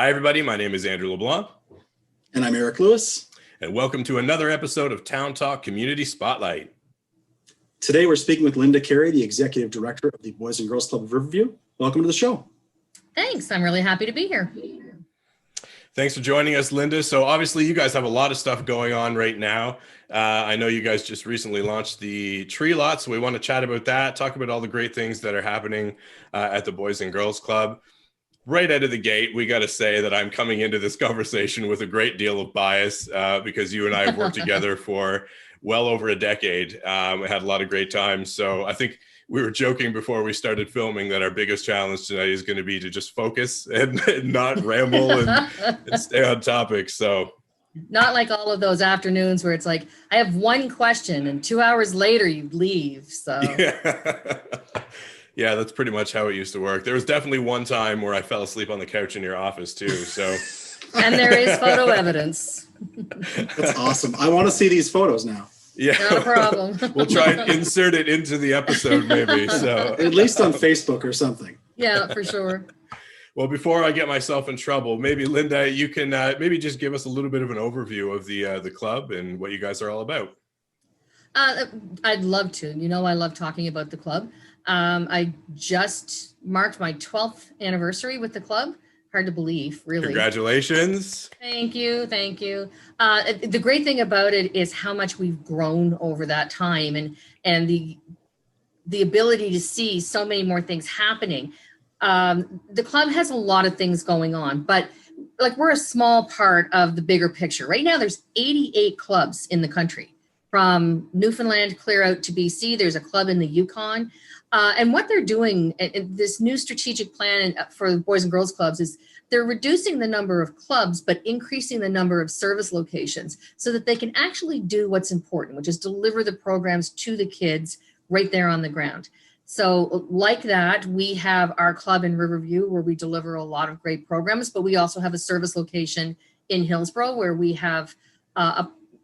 Hi, everybody. My name is Andrew LeBlanc. And I'm Eric Lewis. And welcome to another episode of Town Talk Community Spotlight. Today, we're speaking with Lynda Carey, the Executive Director of the Boys and Girls Club of Riverview. Welcome to the show. Thanks. I'm really happy to be here. Thanks for joining us, Lynda. So obviously, you guys have a lot of stuff going on right now. I know you guys just recently launched the tree lot, so we want to chat about that, talk about all the great things that are happening at the Boys and Girls Club. Right out of the gate, we got to say that I'm coming into this conversation with a great deal of bias because you and I have worked together for well over a decade. We had a lot of great times. So I think we were joking before we started filming that our biggest challenge tonight is going to be to just focus and not ramble and stay on topic. So not like all of those afternoons where it's like, I have one question and 2 hours later you leave. So yeah, that's pretty much how it used to work. There was definitely one time where I fell asleep on the couch in your office too. So, and there is photo evidence. That's awesome. I want to see these photos now. Yeah, not a problem. We'll try and insert it into the episode maybe. So at least on Facebook or something. Yeah, for sure. Well, before I get myself in trouble, maybe Lynda, you can maybe just give us a little bit of an overview of the club and what you guys are all about. I'd love to. You know, I love talking about the club. I just marked my 12th anniversary with the club. Hard to believe, really. Congratulations. Thank you. Thank you. The great thing about it is how much we've grown over that time and the ability to see so many more things happening. The club has a lot of things going on, but like we're a small part of the bigger picture. Right now, there's 88 clubs in the country. From Newfoundland clear out to BC, there's a club in the Yukon. And what they're doing in this new strategic plan for the Boys and Girls Clubs is they're reducing the number of clubs, but increasing the number of service locations so that they can actually do what's important, which is deliver the programs to the kids right there on the ground. So like that, we have our club in Riverview where we deliver a lot of great programs, but we also have a service location in Hillsborough where we have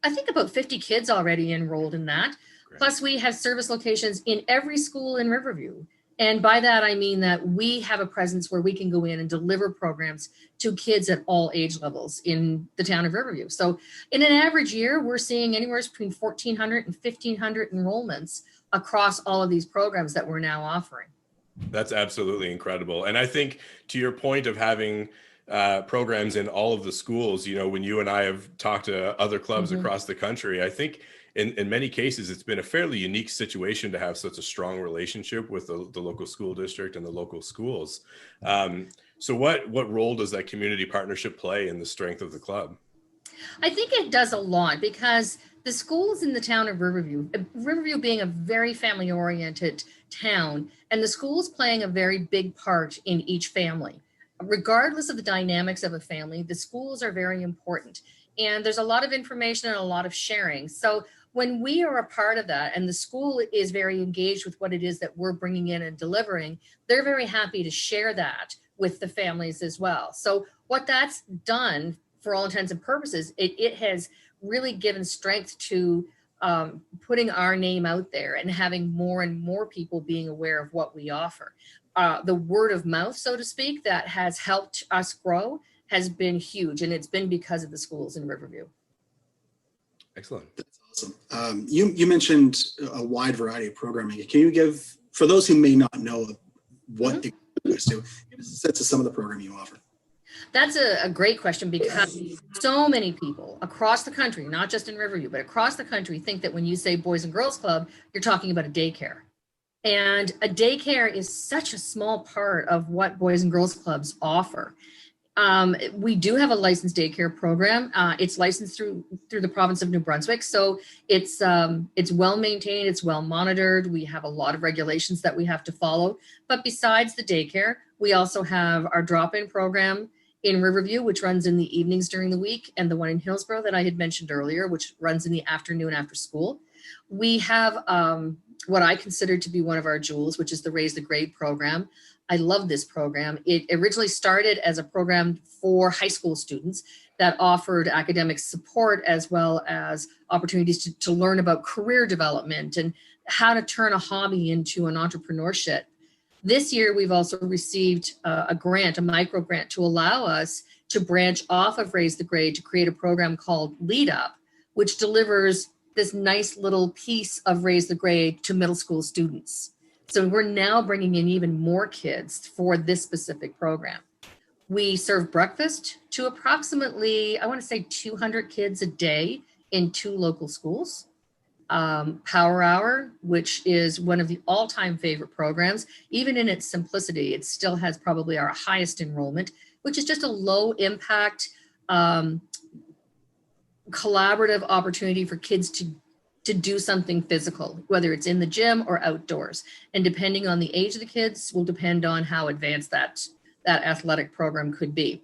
I think about 50 kids already enrolled in that. Great. Plus we have service locations in every school in Riverview. And by that, I mean that we have a presence where we can go in and deliver programs to kids at all age levels in the town of Riverview. So in an average year, we're seeing anywhere between 1,400 and 1,500 enrollments across all of these programs that we're now offering. That's absolutely incredible. And I think to your point of having programs in all of the schools, you know, when you and I have talked to other clubs across the country, I think in many cases, it's been a fairly unique situation to have such a strong relationship with the local school district and the local schools. So what role does that community partnership play in the strength of the club? I think it does a lot because the schools in the town of Riverview being a very family-oriented town, and the schools playing a very big part in each family. Regardless of the dynamics of a family, the schools are very important. And there's a lot of information and a lot of sharing. So when we are a part of that and the school is very engaged with what it is that we're bringing in and delivering, they're very happy to share that with the families as well. So what that's done, for all intents and purposes, it has really given strength to putting our name out there and having more and more people being aware of what we offer. The word of mouth, so to speak, that has helped us grow has been huge, and it's been because of the schools in Riverview. Excellent. That's awesome. You mentioned a wide variety of programming. Can you give, for those who may not know what you guys do, give us a sense of some of the programming you offer? That's a great question because so many people across the country, not just in Riverview, but across the country think that when you say Boys and Girls Club, you're talking about a daycare. And a daycare is such a small part of what Boys and Girls Clubs offer. We do have a licensed daycare program. It's licensed through the province of New Brunswick. So it's well maintained, it's well monitored. We have a lot of regulations that we have to follow. But besides the daycare, we also have our drop-in program in Riverview, which runs in the evenings during the week, and the one in Hillsborough that I had mentioned earlier, which runs in the afternoon after school. We have what I consider to be one of our jewels, which is the Raise the Grade program. I love this program. It originally started as a program for high school students that offered academic support as well as opportunities to learn about career development and how to turn a hobby into an entrepreneurship. This year, we've also received a grant, a micro grant, to allow us to branch off of Raise the Grade to create a program called Lead Up, which delivers this nice little piece of Raise the Grade to middle school students. So we're now bringing in even more kids for this specific program. We serve breakfast to approximately, I want to say 200 kids a day in 2 local schools. Power Hour, which is one of the all-time favorite programs, even in its simplicity, it still has probably our highest enrollment, which is just a low impact, collaborative opportunity for kids to do something physical, whether it's in the gym or outdoors. And depending on the age of the kids will depend on how advanced that athletic program could be.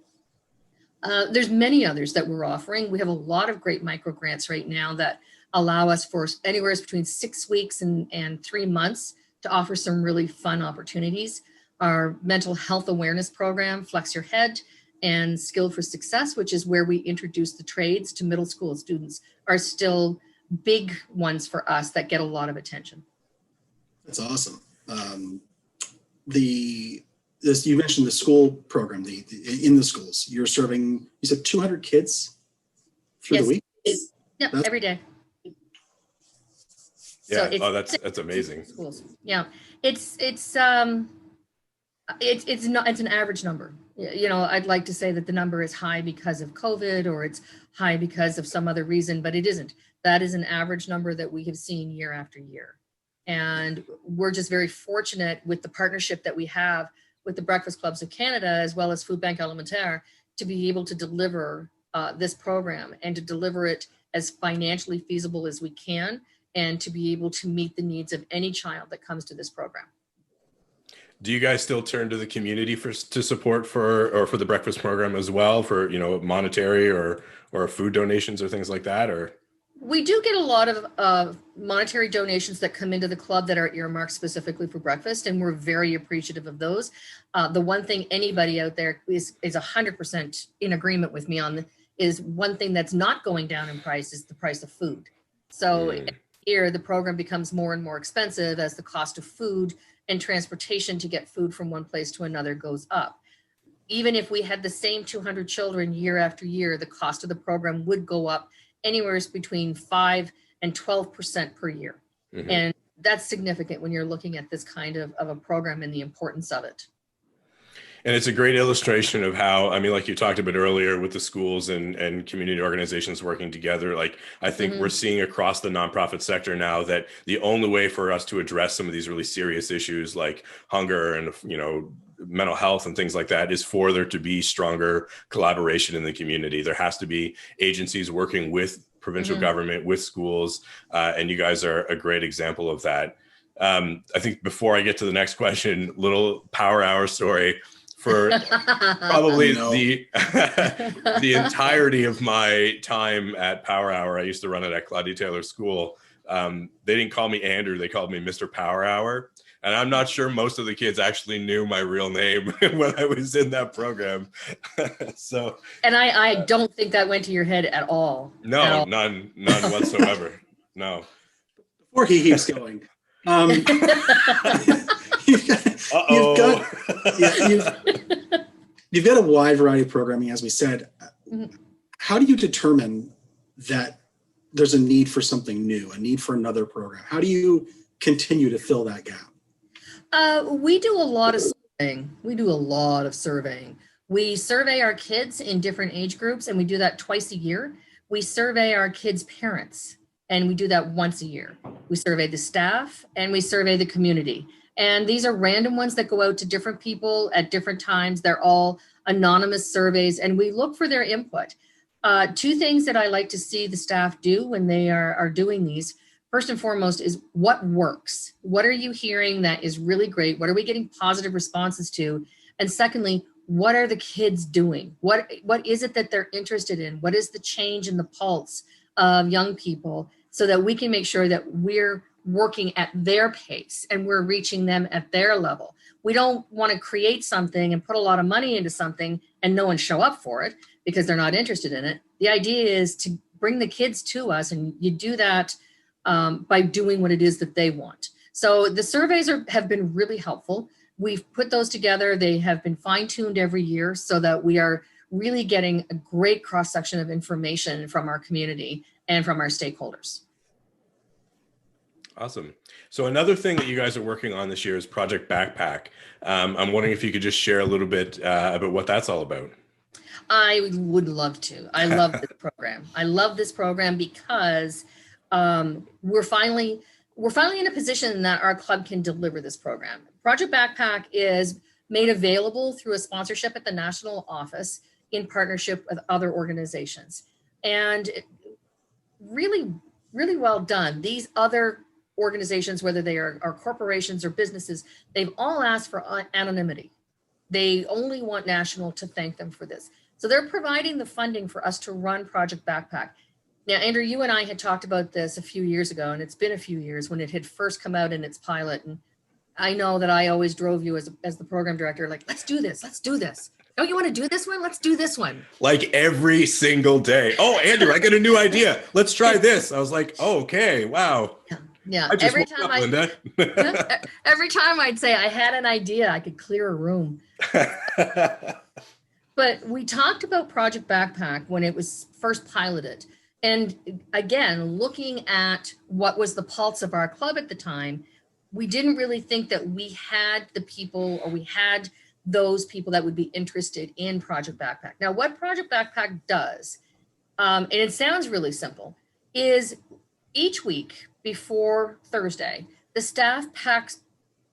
There's many others that we're offering. We have a lot of great micro grants right now that allow us for anywhere between 6 weeks and 3 months to offer some really fun opportunities. Our mental health awareness program, Flex Your Head, and Skill for Success, which is where we introduce the trades to middle school students, are still big ones for us that get a lot of attention. That's awesome. You mentioned the school program, in the schools. You're serving, you said 200 kids through the week? Yep, every day. Yeah, so that's amazing. Schools. Yeah, it's an average number. You know, I'd like to say that the number is high because of COVID or it's high because of some other reason, but it isn't. That is an average number that we have seen year after year. And we're just very fortunate with the partnership that we have with the Breakfast Clubs of Canada, as well as Food Bank Alimentaire, to be able to deliver this program and to deliver it as financially feasible as we can, and to be able to meet the needs of any child that comes to this program. Do you guys still turn to the community to support for the breakfast program as well, for, you know, monetary or food donations or things like that? Or we do get a lot of monetary donations that come into the club that are earmarked specifically for breakfast, and we're very appreciative of those. The one thing anybody out there is 100% in agreement with me on is one thing that's not going down in price is the price of food. So here the program becomes more and more expensive as the cost of food and transportation to get food from one place to another goes up. Even if we had the same 200 children year after year, the cost of the program would go up anywhere between 5 and 12% per year. Mm-hmm. And that's significant when you're looking at this kind of a program and the importance of it. And it's a great illustration of how, I mean, like you talked about earlier with the schools and community organizations working together. Like, I think we're seeing across the nonprofit sector now that the only way for us to address some of these really serious issues like hunger and, you know, mental health and things like that is for there to be stronger collaboration in the community. There has to be agencies working with provincial government, with schools, and you guys are a great example of that. I think before I get to the next question, little Power Hour story. For probably the entirety of my time at Power Hour, I used to run it at Claudia Taylor School. They didn't call me Andrew, they called me Mr. Power Hour. And I'm not sure most of the kids actually knew my real name when I was in that program. So, and I don't think that went to your head at all. No, at all. None whatsoever. No. Before he keeps going. You've got a wide variety of programming, as we said. How do you determine that there's a need for something new, a need for another program? How do you continue to fill that gap? We do a lot of surveying. We survey our kids in different age groups, and we do that twice a year. We survey our kids' parents, and we do that once a year. We survey the staff, and we survey the community. And these are random ones that go out to different people at different times. They're all anonymous surveys, and we look for their input. 2 things that I like to see the staff do when they are doing these. First and foremost is what works. What are you hearing that is really great? What are we getting positive responses to? And secondly, what are the kids doing? What is it that they're interested in? What is the change in the pulse of young people so that we can make sure that we're working at their pace and we're reaching them at their level? We don't want to create something and put a lot of money into something and no one show up for it because they're not interested in it. The idea is to bring the kids to us, and you do that by doing what it is that they want. So the surveys have been really helpful. we've put those together. They have been fine-tuned every year so that we are really getting a great cross-section of information from our community and from our stakeholders. Awesome. So another thing that you guys are working on this year is Project Backpack. I'm wondering if you could just share a little bit about what that's all about. I would love to. I love this program. I love this program because we're finally in a position that our club can deliver this program. Project Backpack is made available through a sponsorship at the national office in partnership with other organizations. And really, really well done. These other organizations, whether they are corporations or businesses, they've all asked for anonymity. They only want national to thank them for this. So they're providing the funding for us to run Project Backpack. Now, Andrew, you and I had talked about this a few years ago, and it's been a few years when it had first come out in its pilot. And I know that I always drove you as the program director, like, let's do this, let's do this. Don't you want to do this one? Let's do this one. Like every single day. Oh, Andrew, I got a new idea. Let's try this. I was like, oh, okay, wow. Yeah. Every time Lynda. Every time I'd say I had an idea, I could clear a room. But we talked about Project Backpack when it was first piloted. And again, looking at what was the pulse of our club at the time, we didn't really think that we had the people, or we had those people that would be interested in Project Backpack. Now, what Project Backpack does, and it sounds really simple, is each week before Thursday, the staff packs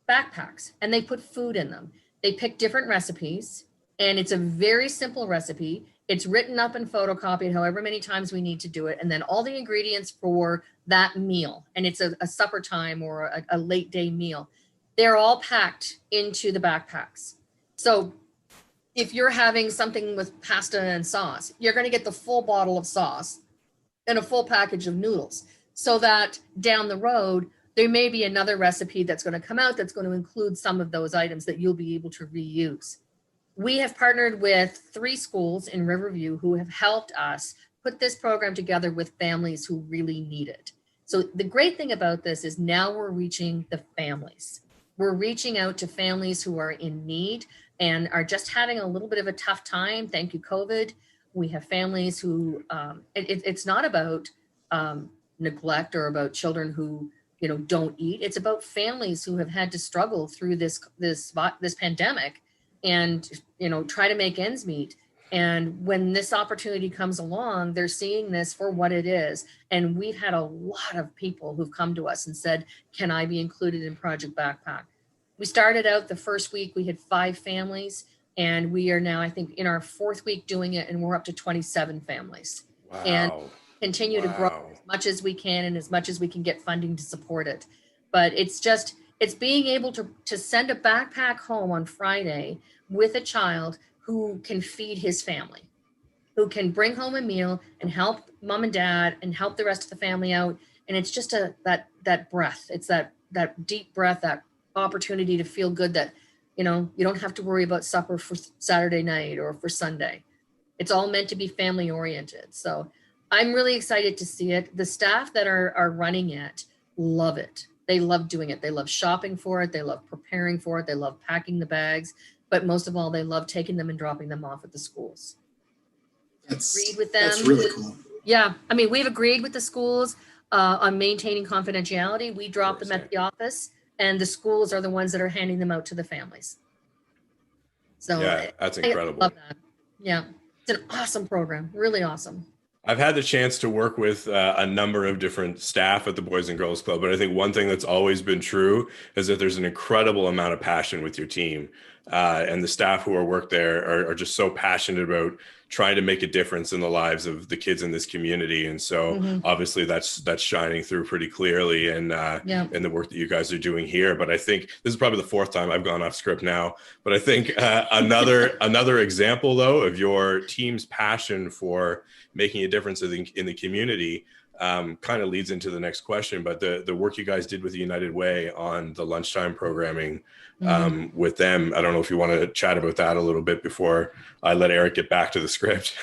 backpacks and they put food in them. They pick different recipes, and it's a very simple recipe. It's written up and photocopied however many times we need to do it, and then all the ingredients for that meal, and it's a supper time or a late day meal, they're all packed into the backpacks. So if you're having something with pasta and sauce, you're going to get the full bottle of sauce and a full package of noodles, so that down the road, there may be another recipe that's going to come out that's going to include some of those items that you'll be able to reuse. We have partnered with 3 schools in Riverview who have helped us put this program together with families who really need it. So the great thing about this is now we're reaching the families. We're reaching out to families who are in need and are just having a little bit of a tough time. Thank you, COVID. We have families who, it's not about neglect or about children who, don't eat. It's about families who have had to struggle through this pandemic and, try to make ends meet. And when this opportunity comes along, they're seeing this for what it is. And we've had a lot of people who've come to us and said, can I be included in Project Backpack? We started out the first week, we had 5 families, and we are now, I think, in our 4th week doing it, and we're up to 27 families. Wow. And continue to grow as much as we can and as much as we can get funding to support it. But it's being able to send a backpack home on Friday with a child who can feed his family, who can bring home a meal and help mom and dad and help the rest of the family out. And it's just that breath. It's that deep breath, that opportunity to feel good that, you don't have to worry about supper for Saturday night or for Sunday. It's all meant to be family oriented. So I'm really excited to see it. The staff that are running it love it. They love doing it. They love shopping for it. They love preparing for it. They love packing the bags. But most of all, they love taking them and dropping them off at the schools. Agreed with them. That's really cool. Yeah. I mean, we've agreed with the schools on maintaining confidentiality. We drop them at the office, and the schools are the ones that are handing them out to the families. So yeah, that's incredible. I love that. Yeah. It's an awesome program. Really awesome. I've had the chance to work with a number of different staff at the Boys and Girls Club, but I think one thing that's always been true is that there's an incredible amount of passion with your team. And the staff who work there are just so passionate about trying to make a difference in the lives of the kids in this community. And so obviously that's shining through pretty clearly in the work that you guys are doing here. But I think this is probably the 4th time I've gone off script now, but I think another example though of your team's passion for making a difference in the community kind of leads into the next question. But the work you guys did with the United Way on the lunchtime programming with them, I don't know if you want to chat about that a little bit before I let Eric get back to the script.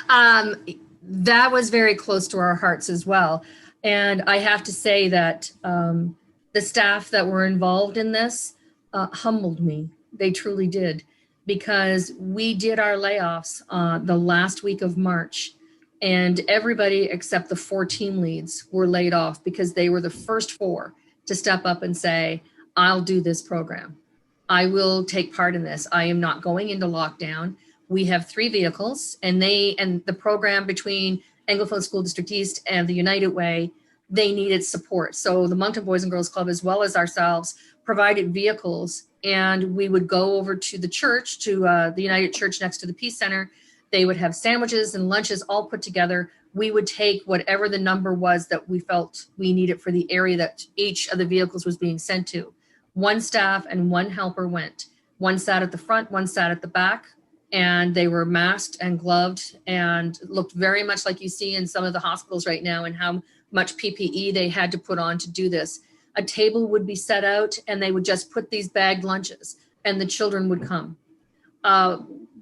That was very close to our hearts as well. And I have to say that the staff that were involved in this humbled me. They truly did, because we did our layoffs the last week of March, and everybody except the 4 team leads were laid off because they were the first 4 to step up and say, I'll do this program. I will take part in this. I am not going into lockdown. We have 3 vehicles, and the program between Anglophone School District East and the United Way, they needed support. So the Moncton Boys and Girls Club, as well as ourselves, provided vehicles, and we would go over to the church, to the United Church next to the Peace Center. They would have sandwiches and lunches all put together. We would take whatever the number was that we felt we needed for the area that each of the vehicles was being sent to. 1 staff and 1 helper went. 1 sat at the front, 1 sat at the back, and they were masked and gloved and looked very much like you see in some of the hospitals right now, and how much PPE they had to put on to do this. A table would be set out, and they would just put these bagged lunches, and the children would come.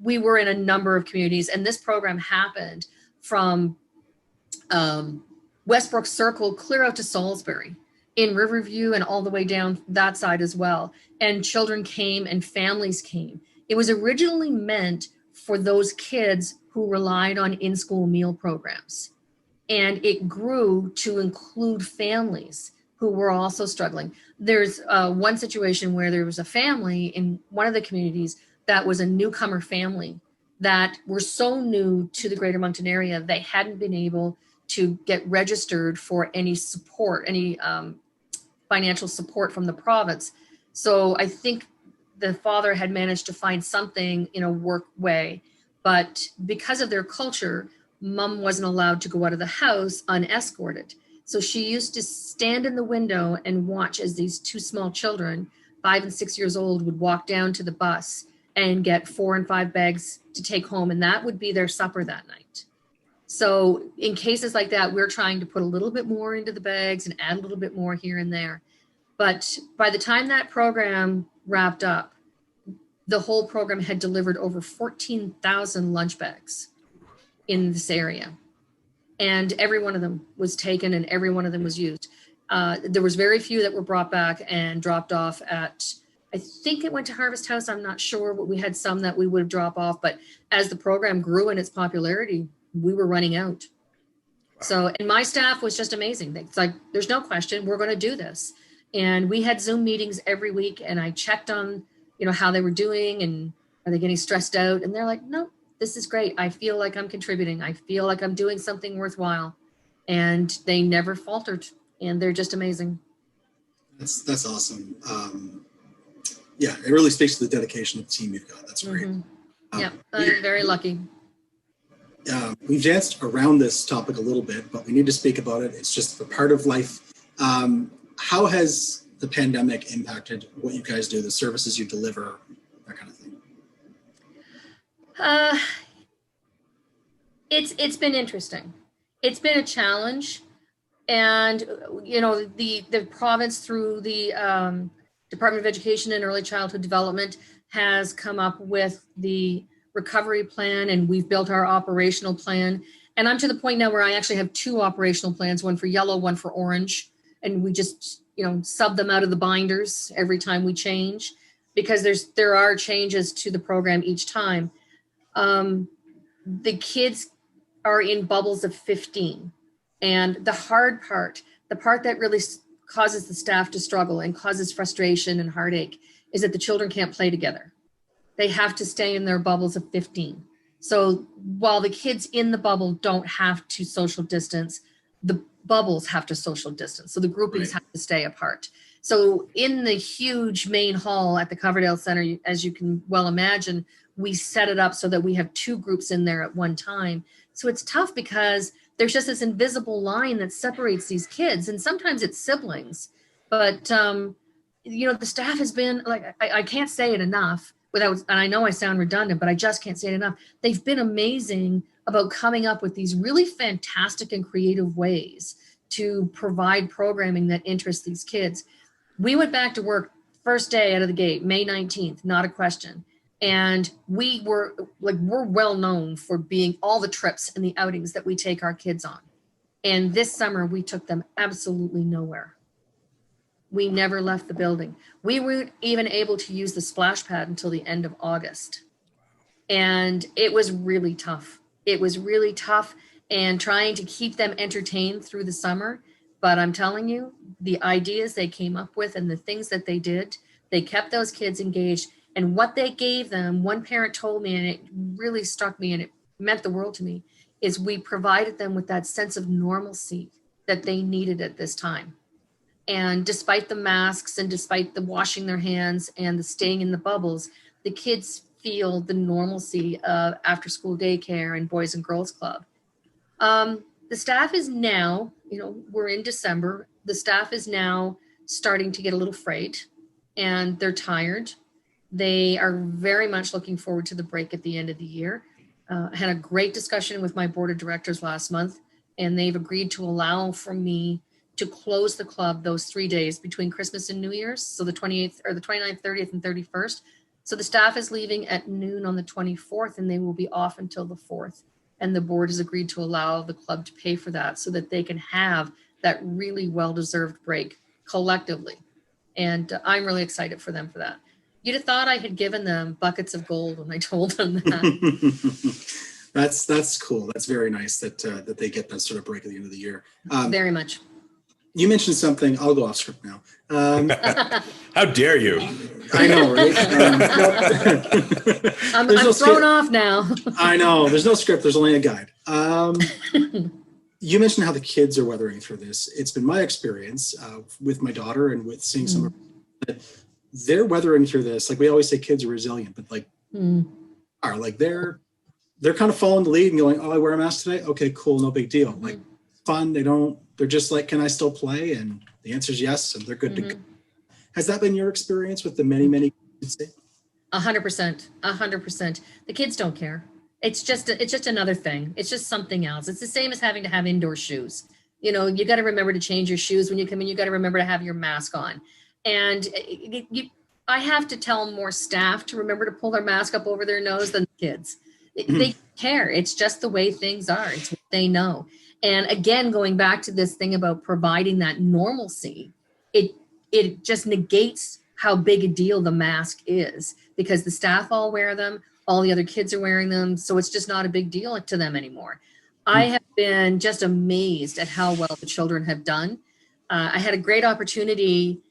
We were in a number of communities, and this program happened from Westbrook Circle clear out to Salisbury, in Riverview, and all the way down that side as well. And children came and families came. It was originally meant for those kids who relied on in-school meal programs. And it grew to include families who were also struggling. There's one situation where there was a family in one of the communities that was a newcomer family that were so new to the Greater Moncton area, they hadn't been able to get registered for any support, any financial support from the province. So I think the father had managed to find something in a work way, but because of their culture, mom wasn't allowed to go out of the house unescorted. So she used to stand in the window and watch as these 2 small children, 5 and 6 years old, would walk down to the bus and get 4 and 5 bags to take home. And that would be their supper that night. So in cases like that, we're trying to put a little bit more into the bags and add a little bit more here and there. But by the time that program wrapped up, the whole program had delivered over 14,000 lunch bags in this area. And every one of them was taken, and every one of them was used. There was very few that were brought back and dropped off at, I think it went to Harvest House. I'm not sure, but we had some that we would drop off. But as the program grew in its popularity, we were running out. Wow. So, and my staff was just amazing. It's like, there's no question, we're going to do this. And we had Zoom meetings every week, and I checked on, how they were doing, and are they getting stressed out? And they're like, no, this is great. I feel like I'm contributing. I feel like I'm doing something worthwhile. And they never faltered, and they're just amazing. That's awesome. Yeah, it really speaks to the dedication of the team you've got. That's great. Mm-hmm. Yeah, I'm very lucky. We've danced around this topic a little bit, but we need to speak about it. It's just a part of life. How has the pandemic impacted what you guys do, the services you deliver, that kind of thing? It's been interesting. It's been a challenge, and the province, through the Department of Education and Early Childhood Development, has come up with the recovery plan, and we've built our operational plan. And I'm to the point now where I actually have 2 operational plans, one for yellow, one for orange, and we just sub them out of the binders every time we change, because there are changes to the program each time. The kids are in bubbles of 15, and the hard part, the part that really causes the staff to struggle and causes frustration and heartache, is that the children can't play together. They have to stay in their bubbles of 15. So while the kids in the bubble don't have to social distance, the bubbles have to social distance. So the groupings have to stay apart. So in the huge main hall at the Coverdale Center, as you can well imagine, we set it up so that we have 2 groups in there at one time. So it's tough because there's just this invisible line that separates these kids, and sometimes it's siblings. But, the staff has been, like, I can't say it enough without, and I know I sound redundant, but I just can't say it enough. They've been amazing about coming up with these really fantastic and creative ways to provide programming that interests these kids. We went back to work first day out of the gate, May 19th, not a question. And we're well known for being all the trips and the outings that we take our kids on. And this summer we took them absolutely nowhere. We never left the building. We weren't even able to use the splash pad until the end of August. And it was really tough. It was really tough, and trying to keep them entertained through the summer. But I'm telling you, the ideas they came up with and the things that they did, they kept those kids engaged. And what they gave them, one parent told me, and it really struck me and it meant the world to me, is we provided them with that sense of normalcy that they needed at this time. And despite the masks and despite the washing their hands and the staying in the bubbles, the kids feel the normalcy of after school daycare and Boys and Girls Club. The staff is now, we're in December, the staff is now starting to get a little frayed and they're tired. They are very much looking forward to the break at the end of the year. I had a great discussion with my board of directors last month, and they've agreed to allow for me to close the club those 3 days between Christmas and New Year's. So the 28th or the 29th, 30th and 31st. So the staff is leaving at noon on the 24th and they will be off until the 4th. And the board has agreed to allow the club to pay for that so that they can have that really well-deserved break collectively. And I'm really excited for them for that. You'd have thought I had given them buckets of gold when I told them that. That's cool. That's very nice that they get that sort of break at the end of the year. Very much. You mentioned something. I'll go off script now. How dare you? I know, right? I'm thrown off now. I know. There's no script. There's only a guide. You mentioned how the kids are weathering through this. It's been my experience with my daughter and with seeing some of that they're weathering through this. Like we always say, kids are resilient, but they're kind of following the lead and going, oh, I wear a mask today. Okay, cool. No big deal. Like fun. They're just like, can I still play? And the answer is yes. And they're good to go. Has that been your experience with the many kids? 100%. 100%. The kids don't care. It's just another thing. It's just something else. It's the same as having to have indoor shoes. You got to remember to change your shoes when you come in. You got to remember to have your mask on. And I have to tell more staff to remember to pull their mask up over their nose than the kids. They care. It's just the way things are. It's what they know. And again, going back to this thing about providing that normalcy, it just negates how big a deal the mask is because the staff all wear them, all the other kids are wearing them, so it's just not a big deal to them anymore. I have been just amazed at how well the children have done. I had a great opportunity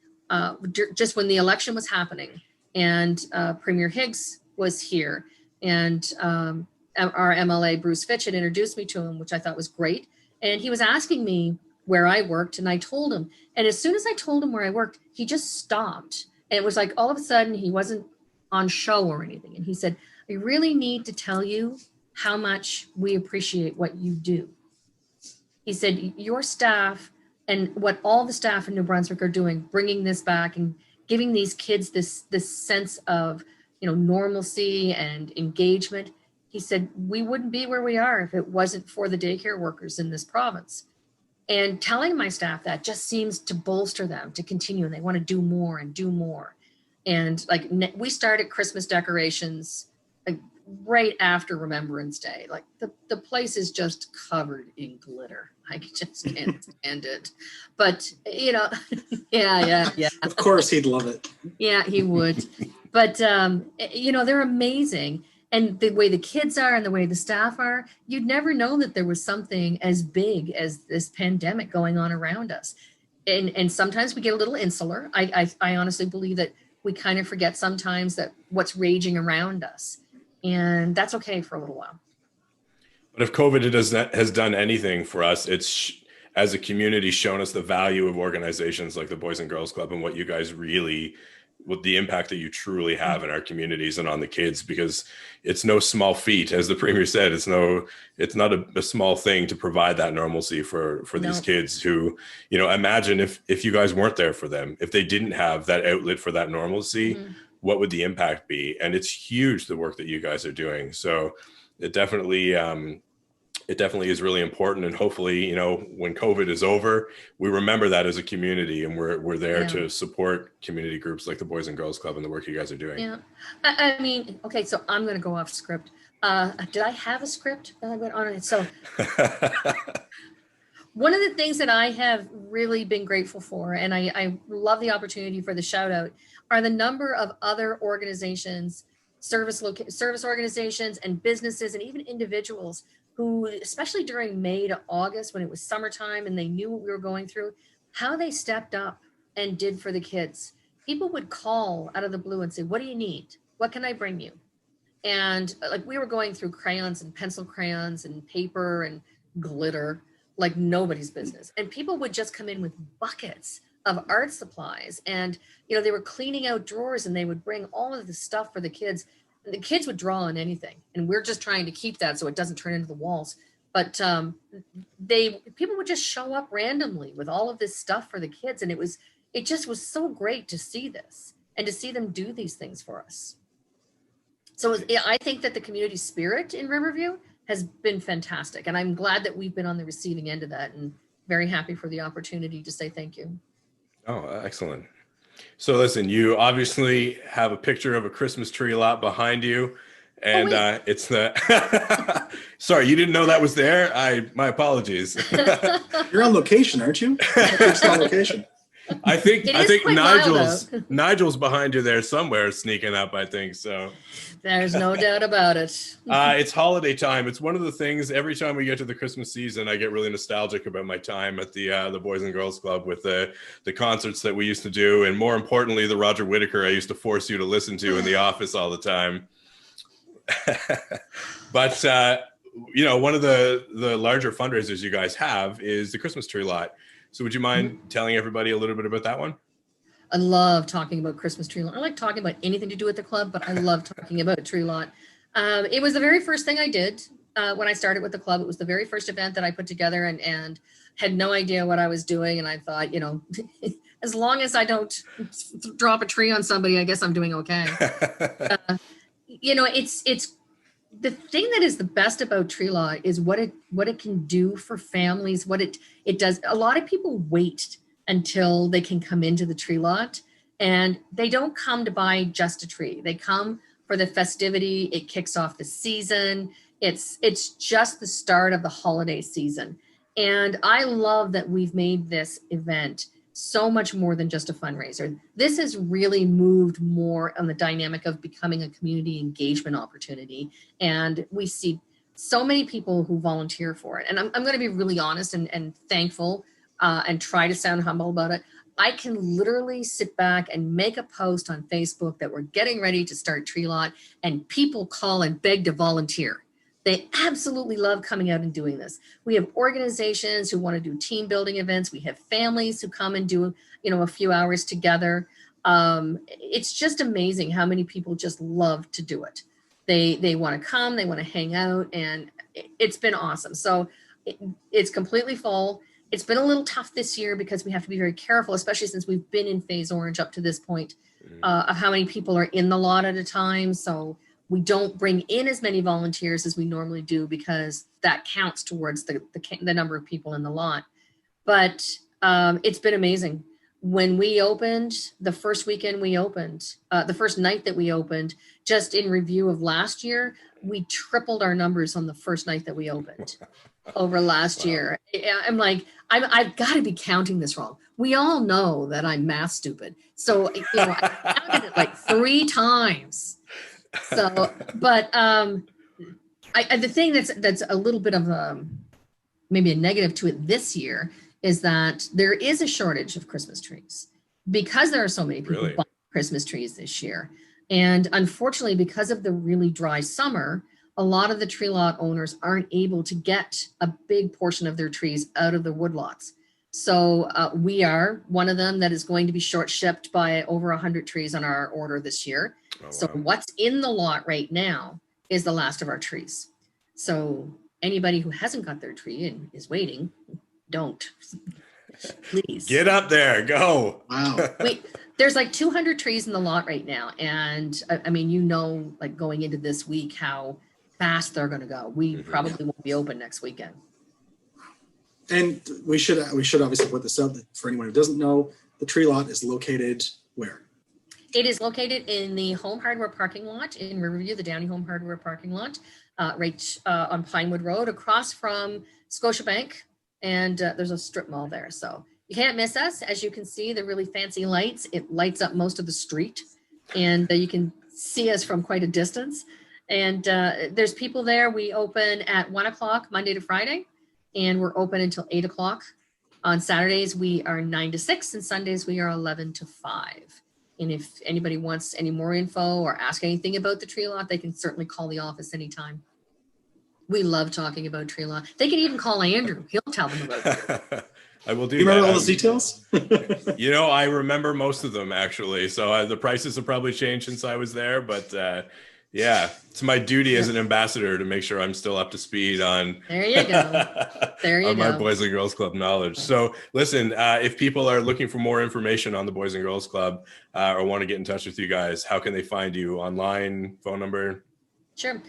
just when the election was happening, and Premier Higgs was here, and our MLA, Bruce Fitch, had introduced me to him, which I thought was great. And he was asking me where I worked, and I told him. And as soon as I told him where I worked, he just stopped. And it was like all of a sudden he wasn't on show or anything. And he said, I really need to tell you how much we appreciate what you do. He said, your staff and what all the staff in New Brunswick are doing, bringing this back and giving these kids this sense of, normalcy and engagement. He said, we wouldn't be where we are if it wasn't for the daycare workers in this province. And telling my staff that just seems to bolster them to continue. And they want to do more and do more. And we started Christmas decorations right after Remembrance Day. Like the place is just covered in glitter. I just can't stand it. But, yeah. Of course, he'd love it. Yeah, he would. But, they're amazing. And the way the kids are and the way the staff are, you'd never know that there was something as big as this pandemic going on around us. And sometimes we get a little insular. I honestly believe that we kind of forget sometimes that what's raging around us. And that's okay for a little while. But if COVID has done anything for us, it's as a community shown us the value of organizations like the Boys and Girls Club and what you guys really, with the impact that you truly have in our communities and on the kids, because it's no small feat. As the Premier said, it's not a small thing to provide that normalcy for these kids who, imagine if you guys weren't there for them, if they didn't have that outlet for that normalcy, what would the impact be? And it's huge, the work that you guys are doing. So it definitely is really important. And hopefully, when COVID is over, we remember that as a community and we're there to support community groups like the Boys and Girls Club and the work you guys are doing. Yeah. I mean, okay, so I'm going to go off script. Did I have a script that I went on? So one of the things that I have really been grateful for, and I love the opportunity for the shout out, are the number of other organizations, service organizations and businesses and even individuals who, especially during May to August when it was summertime and they knew what we were going through, how they stepped up and did for the kids. People would call out of the blue and say, what do you need? What can I bring you? And like we were going through crayons and pencil crayons and paper and glitter like nobody's business. And people would just come in with buckets of art supplies. And, you know, they were cleaning out drawers and they would bring all of the stuff for the kids. And the kids would draw on anything. And we're just trying to keep that so it doesn't turn into the walls. But people would just show up randomly with all of this stuff for the kids. And it just was so great to see this and to see them do these things for us. So I think that the community spirit in Riverview has been fantastic. And I'm glad that we've been on the receiving end of that and very happy for the opportunity to say thank you. Oh, excellent. So listen, you obviously have a picture of a Christmas tree lot behind you. And it's the, sorry, you didn't know that was there? My apologies. You're on location, aren't you? You're on location. I think Nigel's Nigel's behind you there somewhere sneaking up, I think so. There's no doubt about it. It's holiday time. It's one of the things every time we get to the Christmas season, I get really nostalgic about my time at the Boys and Girls Club with the concerts that we used to do. And more importantly, the Roger Whittaker I used to force you to listen to in the office all the time. But, you know, one of the larger fundraisers you guys have is the Christmas tree lot. So would you mind telling everybody a little bit about that one? I love talking about Christmas tree lot. I like talking about anything to do with the club, but I love talking about tree lot. It was the very first thing I did when I started with the club. It was the very first event that I put together and had no idea what I was doing. And I thought, you know, as long as I don't drop a tree on somebody, I guess I'm doing okay. You know, it's the thing that is the best about tree lot is what it can do for families, what it does. A lot of people wait until they can come into the tree lot, and they don't come to buy just a tree. They come for the festivity. It kicks off the season. It's just the start of the holiday season. And I love that we've made this event so much more than just a fundraiser. This has really moved more on the dynamic of becoming a community engagement opportunity. And we see so many people who volunteer for it. And I'm going to be really honest and thankful and try to sound humble about it. I can literally sit back and make a post on Facebook that we're getting ready to start tree lot, and people call and beg to volunteer. They absolutely love coming out and doing this. We have organizations who want to do team building events. We have families who come and do, you know, a few hours together. It's just amazing how many people just love to do it. They want to come, they want to hang out, and it's been awesome. So it's completely full. It's been a little tough this year because we have to be very careful, especially since we've been in phase orange up to this point, of how many people are in the lot at a time. So we don't bring in as many volunteers as we normally do because that counts towards the number of people in the lot. But it's been amazing. When we opened, the first weekend we opened, the first night that we opened, just in review of last year, we tripled our numbers on the first night that we opened over last year. I'm like, I've got to be counting this wrong. We all know that I'm math stupid. So, you know, I counted it like 3 times. So, but the thing that's a little bit of maybe a negative to it this year is that there is a shortage of Christmas trees because there are so many people buying Christmas trees this year. And unfortunately, because of the really dry summer, a lot of the tree lot owners aren't able to get a big portion of their trees out of the woodlots. So we are one of them that is going to be short shipped by over 100 trees on our order this year. Oh, wow. So what's in the lot right now is the last of our trees. So anybody who hasn't got their tree and is waiting, don't. Please. Get up there. Go. Wow. There's like 200 trees in the lot right now. And I mean, you know, like going into this week, how fast they're going to go. We probably won't be open next weekend. And we should obviously put this out for anyone who doesn't know. The tree lot is located where? It is located in the Home Hardware parking lot in Riverview, the Downey Home Hardware parking lot, right on Pinewood Road, across from Scotiabank, and there's a strip mall there. So You can't miss us. As you can see, the really fancy lights, it lights up most of the street, and you can see us from quite a distance. And there's people there. We open at 1 o'clock Monday to Friday, and we're open until 8 o'clock. On Saturdays, we are 9 to 6, and Sundays we are 11 to 5. And if anybody wants any more info or ask anything about the tree lot, they can certainly call the office anytime. We love talking about tree lot. They can even call Andrew. He'll tell them about it. I will do You that. remember all those details? You know, I remember most of them actually. So the prices have probably changed since I was there, but yeah, it's my duty as an ambassador to make sure I'm still up to speed on. There you go. There you on go. my Boys and Girls Club knowledge. So listen, if people are looking for more information on the Boys and Girls Club or want to get in touch with you guys, how can they find you? Online, phone number? Sure.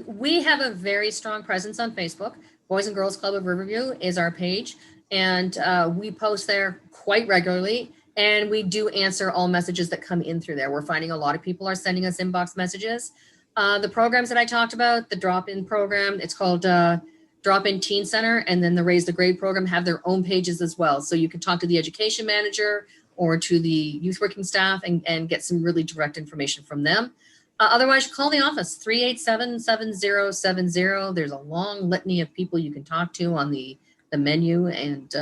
We have a very strong presence on Facebook. Boys and Girls Club of Riverview is our page, and we post there quite regularly, and we do answer all messages that come in through there. We're finding a lot of people are sending us inbox messages. The programs that I talked about, the drop-in program, it's called Drop-in Teen Center, and then the Raise the Grade program have their own pages as well. So you can talk to the education manager or to the youth working staff and get some really direct information from them. Otherwise, call the office, 387-7070. There's a long litany of people you can talk to on the menu, and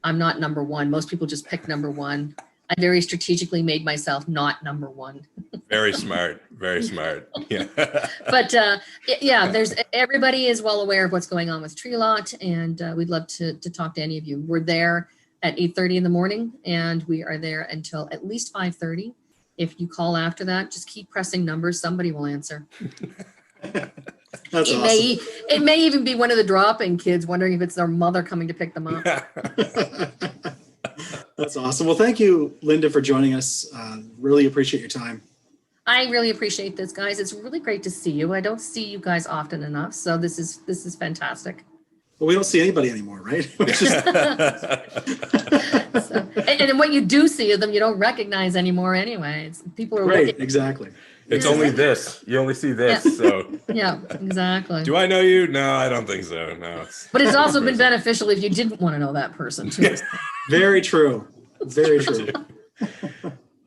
I'm not number one. Most people just pick number one. I very strategically made myself not number one. Very smart. Very smart. Yeah. But yeah, everybody is well aware of what's going on with Tree Lot, and we'd love to talk to any of you. We're there at 8:30 in the morning, and we are there until at least 5:30. If you call after that, just keep pressing numbers. Somebody will answer. That's awesome. It may even be one of the drop-in kids wondering if it's their mother coming to pick them up. That's awesome. Well, thank you, Lynda, for joining us. Really appreciate your time. I really appreciate this, guys. It's really great to see you. I don't see you guys often enough, so this is fantastic. Well, we don't see anybody anymore, right? And when you do see them, you don't recognize anymore anyway. People are right, exactly. It's only this. You only see this. Yeah. So yeah, exactly. do I know you? No, I don't think so. No. But it's also been beneficial if you didn't want to know that person too. Very true. Very true.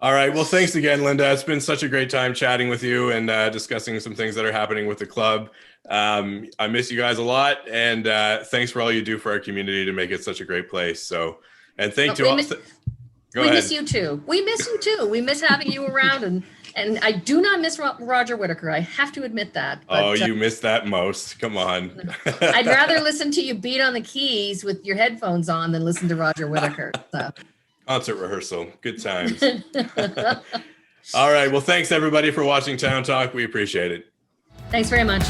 All right. Well, thanks again, Lynda. It's been such a great time chatting with you and discussing some things that are happening with the club. I miss you guys a lot, and thanks for all you do for our community to make it such a great place. So, and thank you all. We miss you too. We miss you too. We miss having you around, and I do not miss Roger Whittaker. I have to admit that. But, you miss that most. Come on. I'd rather listen to you beat on the keys with your headphones on than listen to Roger Whittaker. So. Concert rehearsal. Good times. All right. Well, thanks everybody for watching Town Talk. We appreciate it. Thanks very much.